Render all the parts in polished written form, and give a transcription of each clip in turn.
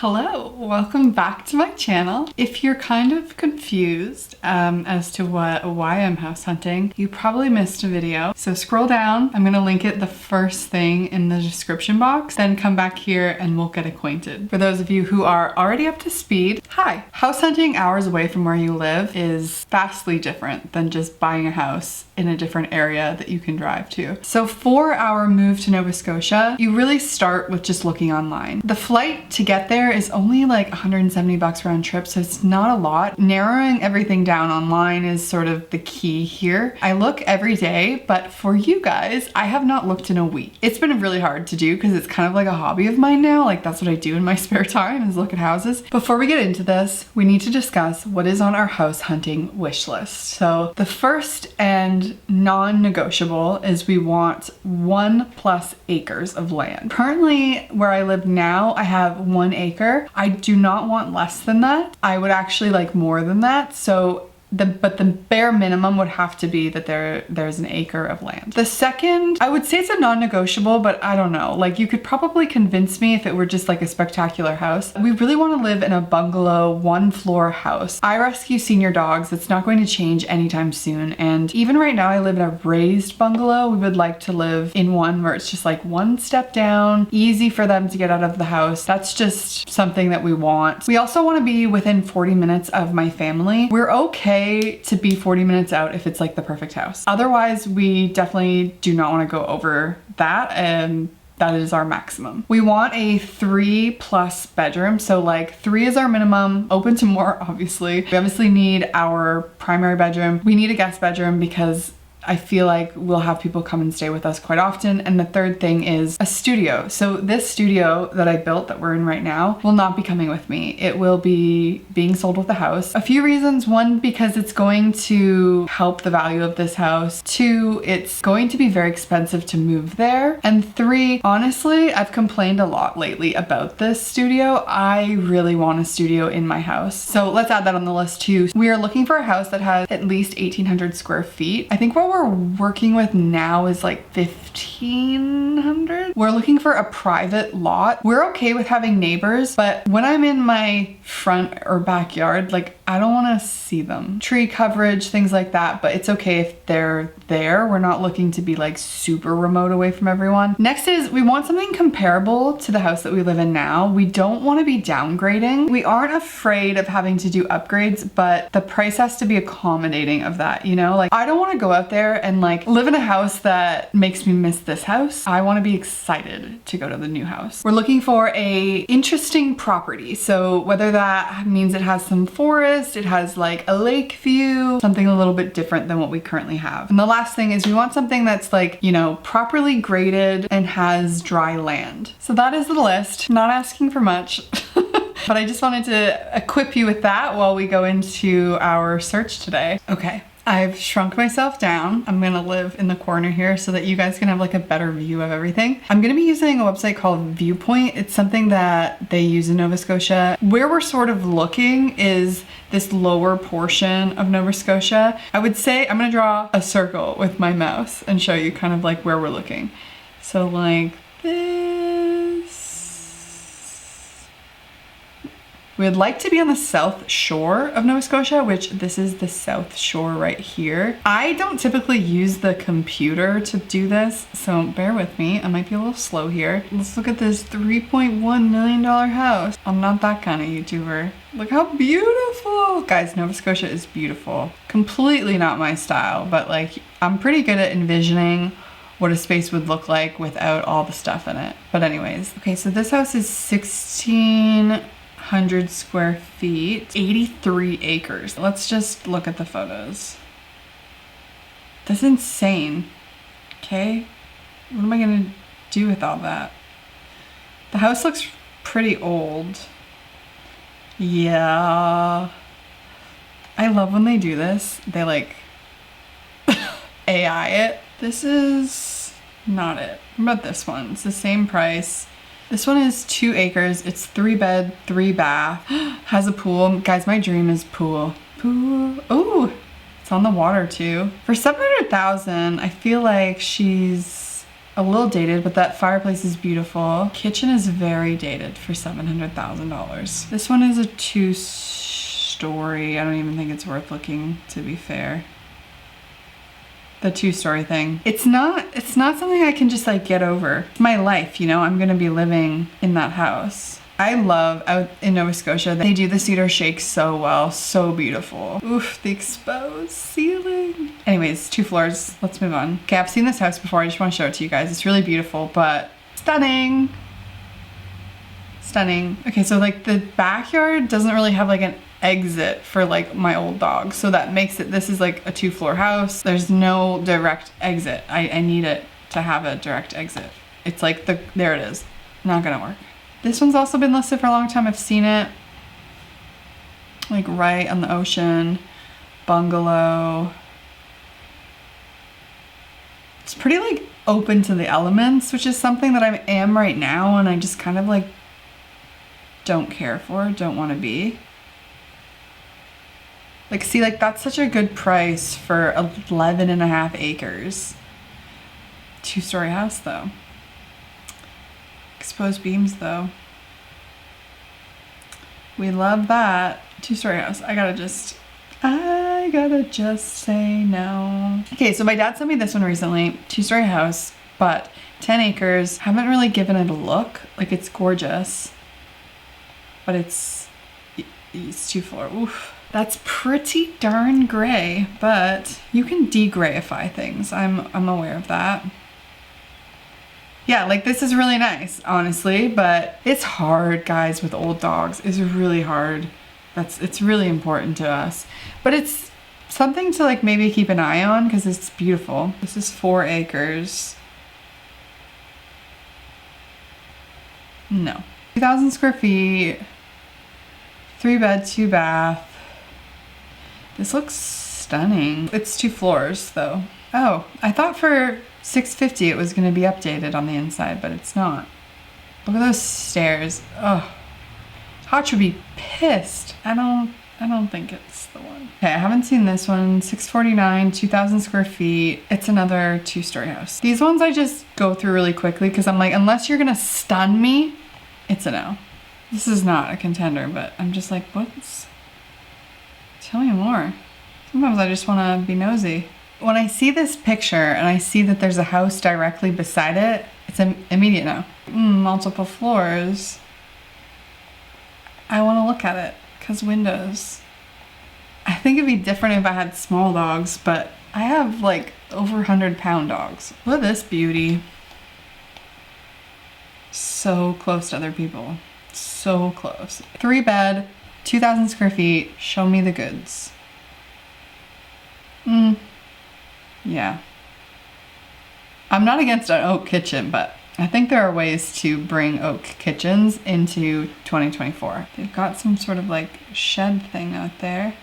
Hello, welcome back to my channel. If you're kind of confused as to why I'm house hunting, you probably missed a video. So scroll down, I'm gonna link it the first thing in the description box, then come back here and we'll get acquainted. For those of you who are already up to speed, hi. House hunting hours away from where you live is vastly different than just buying a house in a different area that you can drive to. So for our move to Nova Scotia, you really start with just looking online. The flight to get there is only like 170 bucks round trip, so it's not a lot. Narrowing everything down online is sort of the key here. I look every day, but for you guys, I have not looked in a week. It's been really hard to do because it's kind of like a hobby of mine now. Like that's what I do in my spare time is look at houses. Before we get into this, we need to discuss what is on our house hunting wish list. So the first and non-negotiable is we want 1+ acres of land. Currently, where I live now, I have 1 acre. I do not want less than that. I would actually like more than that. So but the bare minimum would have to be that there's 1 acre of land. The second, I would say it's a non-negotiable, but I don't know. Like you could probably convince me if it were just like a spectacular house. We really want to live in a bungalow 1-floor house. I rescue senior dogs. It's not going to change anytime soon. And even right now I live in a raised bungalow. We would like to live in one where it's just like 1 step down, easy for them to get out of the house. That's just something that we want. We also want to be within 40 minutes of my family. We're okay to be 40 minutes out if it's like the perfect house. Otherwise, we definitely do not want to go over that, and that is our maximum. We want a 3+ bedroom. So like 3 is our minimum, open to more, obviously. We obviously need our primary bedroom. We need a guest bedroom because I feel like we'll have people come and stay with us quite often. And the third thing is a studio. So this studio that I built that we're in right now will not be coming with me. It will be being sold with the house. A few reasons. 1, because it's going to help the value of this house. 2, it's going to be very expensive to move there. And 3, honestly, I've complained a lot lately about this studio. I really want a studio in my house. So let's add that on the list too. We are looking for a house that has at least 1,800 square feet. I think what we're working with now is like 1,500. We're looking for a private lot. We're okay with having neighbors, but when I'm in my front or backyard, like I don't want to see them. Tree coverage, things like that, but it's okay if they're there. We're not looking to be like super remote away from everyone. Next is we want something comparable to the house that we live in now. We don't want to be downgrading. We aren't afraid of having to do upgrades, but the price has to be accommodating of that, you know? Like I don't want to go out there and like live in a house that makes me miss this house. I want to be excited to go to the new house. We're looking for a interesting property. So whether that means it has some forest, it has like a lake view, something a little bit different than what we currently have. And the last thing is we want something that's like, you know, properly graded and has dry land. So that is the list. Not asking for much. But I just wanted to equip you with that while we go into our search today. Okay. I've shrunk myself down. I'm gonna live in the corner here so that you guys can have like a better view of everything. I'm gonna be using a website called Viewpoint. It's something that they use in Nova Scotia. Where we're sort of looking is this lower portion of Nova Scotia. I would say I'm gonna draw a circle with my mouse and show you kind of like where we're looking. So like this. We'd like to be on the south shore of Nova Scotia, which this is the south shore right here. I don't typically use the computer to do this, so bear with me. I might be a little slow here. Let's look at this $3.1 million house. I'm not that kind of YouTuber. Look how beautiful. Guys, Nova Scotia is beautiful. Completely not my style, but like I'm pretty good at envisioning what a space would look like without all the stuff in it. But anyways, okay, so this house is 1,600 square feet, 83 acres. Let's just look at the photos. That's insane. Okay, what am I gonna do with all that? The house looks pretty old. Yeah. I love when they do this. They like AI it. This is not it. What about this one? It's the same price. This one is 2 acres. It's 3 bed, 3 bath. Has a pool. Guys, my dream is pool. Pool. Oh, it's on the water too. For $700,000, I feel like she's a little dated, but that fireplace is beautiful. Kitchen is very dated for $700,000. This one is a 2-story. I don't even think it's worth looking, to be fair. The 2-story thing. It's not something I can just like get over. It's my life, you know, I'm gonna be living in that house. I love out in Nova Scotia, they do the cedar shake so well, so beautiful. Oof, the exposed ceiling. Anyways, 2 floors, let's move on. Okay, I've seen this house before, I just want to show it to you guys. It's really beautiful, but stunning. Stunning. Okay, so like the backyard doesn't really have like an exit for like my old dog. So that makes it, this is like a 2-floor house. There's no direct exit. I need it to have a direct exit. It's like there it is. Not gonna work. This one's also been listed for a long time. I've seen it. Like right on the ocean. Bungalow. It's pretty like open to the elements, which is something that I am right now and I just kind of like don't care for, don't want to be. Like see, like that's such a good price for 11.5 acres. 2-story house though. Exposed beams though. We love that. 2-story house. I gotta just say no. Okay, so my dad sent me this one recently. 2-story house, but 10 acres. Haven't really given it a look. Like it's gorgeous, but it's 2-floor. Oof. That's pretty darn gray, but you can de-grayify things. I'm aware of that. Yeah, like this is really nice, honestly, but it's hard, guys, with old dogs. It's really hard. It's really important to us. But it's something to like maybe keep an eye on because it's beautiful. This is 4 acres. No. 2,000 square feet, 3 bed, 2 bath. This looks stunning. It's 2 floors though. Oh, I thought for $650 it was gonna be updated on the inside, but it's not. Look at those stairs. Oh, Hotch would be pissed. I don't think it's the one. Okay, I haven't seen this one. $649, 2,000 square feet. It's another 2-story house. These ones I just go through really quickly because I'm like, unless you're gonna stun me, it's a no. This is not a contender, but I'm just like, what's? Tell me more. Sometimes I just wanna be nosy. When I see this picture and I see that there's a house directly beside it, it's an immediate no. Multiple floors. I want to look at it because windows. I think it'd be different if I had small dogs, but I have like over 100-pound dogs. Look at this beauty. So close to other people. So close. 3 bed, 2,000 square feet. Show me the goods. Yeah. I'm not against an oak kitchen, but I think there are ways to bring oak kitchens into 2024. They've got some sort of like shed thing out there.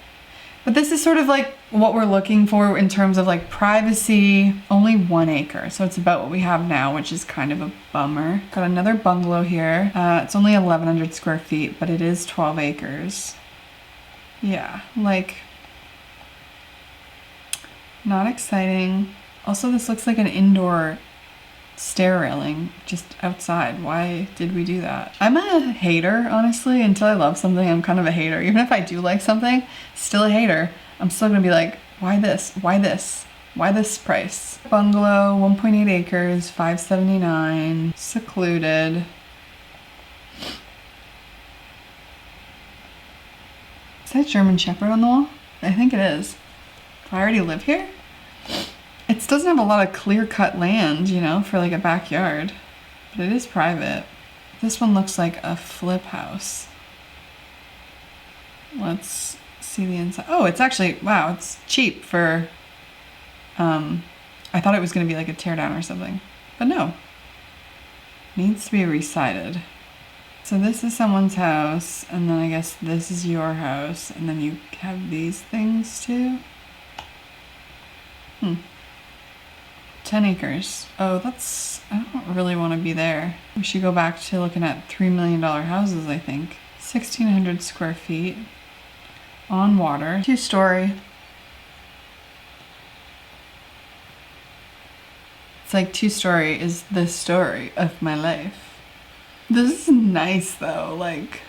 But this is sort of like what we're looking for in terms of like privacy. Only 1 acre, so it's about what we have now, which is kind of a bummer. Got another bungalow here. It's only 1,100 square feet, but it is 12 acres. Yeah, like not exciting. Also, this looks like an indoor stair railing just outside. Why did we do that? I'm a hater, honestly. Until I love something, I'm kind of a hater. Even if I do like something, still a hater. I'm still gonna be like, why this? Why this? Why this price? Bungalow, 1.8 acres, $579, secluded. Is that German Shepherd on the wall? I think it is. Do I already live here? It doesn't have a lot of clear-cut land, you know, for like a backyard, but it is private. This one looks like a flip house. Let's see the inside. Oh, it's actually, wow, it's cheap for, I thought it was gonna be like a teardown or something, but no. Needs to be resided. So this is someone's house, and then I guess this is your house, and then you have these things too. 10 acres. Oh, that's, I don't really want to be there. We should go back to looking at $3 million houses, I think. 1,600 square feet. On water. 2-story. It's like 2-story is the story of my life. This is nice though, like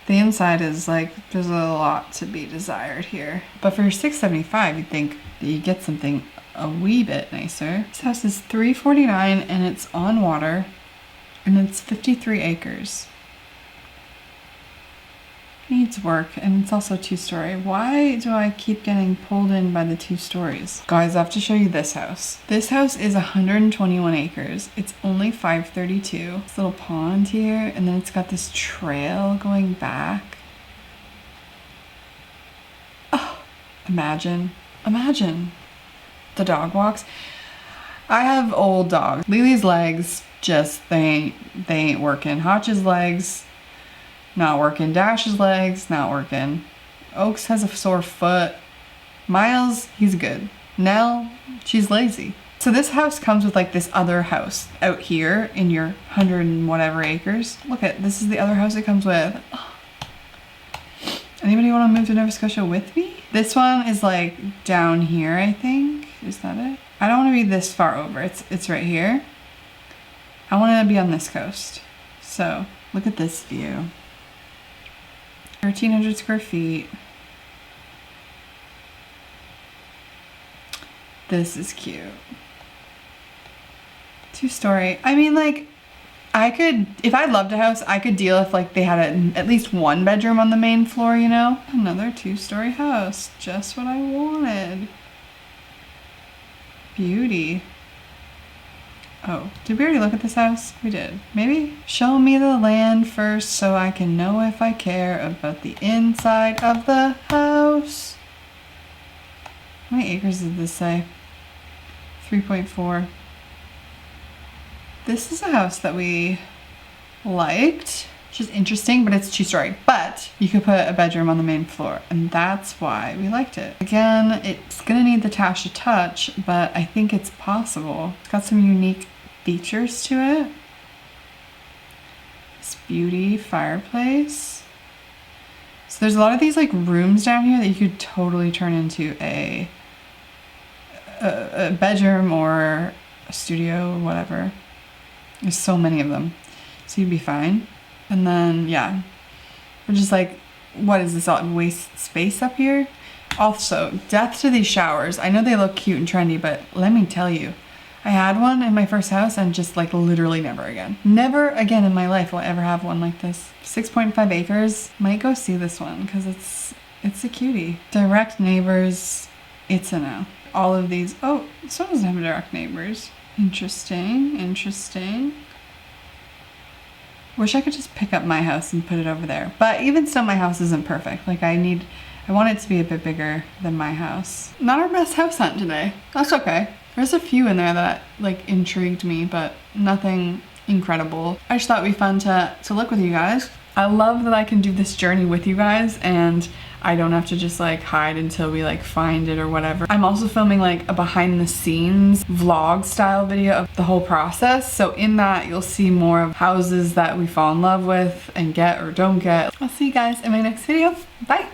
the inside is like, there's a lot to be desired here. But for $675, you'd think that you get something a wee bit nicer. This house is $349 and it's on water and it's 53 acres. Needs work, and it's also 2-story. Why do I keep getting pulled in by the 2 stories? Guys, I have to show you this house. This house is 121 acres. It's only $532. This little pond here, and then it's got this trail going back. Oh, imagine the dog walks. I have old dogs. Lily's legs just, they ain't working. Hotch's legs, not working. Dash's legs, not working. Oaks has a sore foot. Miles, he's good. Nell, she's lazy. So this house comes with like this other house out here in your 100 and whatever acres. Look at, this is the other house it comes with. Oh. Anybody want to move to Nova Scotia with me? This one is like down here, I think. Is that it? I don't want to be this far over. It's right here. I want to be on this coast. So look at this view. 1,300 square feet. This is cute. 2-story. I mean, like, I could, if I loved a house, I could deal if like they had at least 1 bedroom on the main floor, you know? Another 2-story house. Just what I wanted. Beauty. Oh, did we already look at this house? We did. Maybe? Show me the land first so I can know if I care about the inside of the house. How many acres did this say? 3.4. This is a house that we liked, which is interesting, but it's 2-story. But you could put a bedroom on the main floor, and that's why we liked it. Again, it's gonna need the Tasha touch, but I think it's possible. It's got some unique features to it. This beauty fireplace. So there's a lot of these like rooms down here that you could totally turn into a bedroom or a studio or whatever. There's so many of them, so you'd be fine. And then yeah, we're just like, what is this, all waste space up here? Also, death to these showers. I know they look cute and trendy, but let me tell you, I had one in my first house and just like literally never again. Never again in my life will I ever have one like this. 6.5 acres. Might go see this one because it's a cutie. Direct neighbors, it's a no. All of these, oh, this one doesn't have direct neighbors. Interesting, interesting. Wish I could just pick up my house and put it over there. But even still, my house isn't perfect. Like I want it to be a bit bigger than my house. Not our best house hunt today. That's okay. There's a few in there that like intrigued me, but nothing incredible. I just thought it'd be fun to look with you guys. I love that I can do this journey with you guys and I don't have to just like hide until we like find it or whatever. I'm also filming like a behind the scenes vlog style video of the whole process. So in that you'll see more of houses that we fall in love with and get or don't get. I'll see you guys in my next video. Bye.